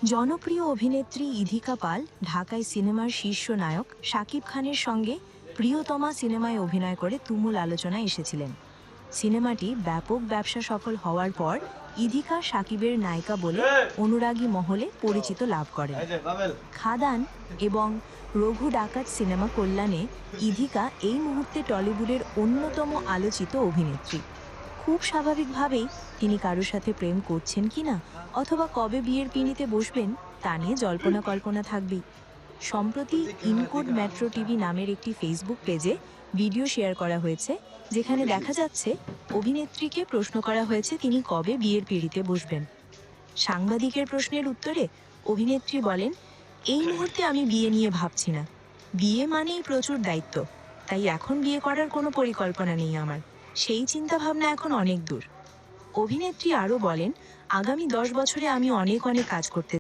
জনপ্রিয় অভিনেত্রী ইধিকা পাল ঢাকায় সিনেমার শীর্ষ নায়ক শাকিব খানের সঙ্গে প্রিয়তমা সিনেমায় অভিনয় করে তুমুল আলোচনায় এসেছিলেন। সিনেমাটি ব্যাপক ব্যবসা সফল হওয়ার পর ইধিকা শাকিবের নায়িকা বলে অনুরাগী মহলে পরিচিত লাভ করেন। খাদান এবং রঘু ডাকাত সিনেমা কল্যাণে ইধিকা এই মুহূর্তে টলিউডের অন্যতম আলোচিত অভিনেত্রী। খুব স্বাভাবিকভাবেই তিনি কারোর সাথে প্রেম করছেন কিনা অথবা কবে বিয়ের পিঁড়িতে বসবেন তা নিয়ে জল্পনা কল্পনা থাকবেই। সম্প্রতি ইনকোড মেট্রো টিভি নামের একটি ফেসবুক পেজে ভিডিও শেয়ার করা হয়েছে, যেখানে দেখা যাচ্ছে অভিনেত্রীকে প্রশ্ন করা হয়েছে তিনি কবে বিয়ের পিঁড়িতে বসবেন। সাংবাদিকের প্রশ্নের উত্তরে অভিনেত্রী বলেন, এই মুহূর্তে আমি বিয়ে নিয়ে ভাবছি না। বিয়ে মানেই প্রচুর দায়িত্ব, তাই এখন বিয়ে করার কোনো পরিকল্পনা নেই আমার। সেই চিন্তাভাবনা এখন অনেক দূর। অভিনেত্রী আরও বলেন, আগামী 10 বছরে আমি অনেক কাজ করতে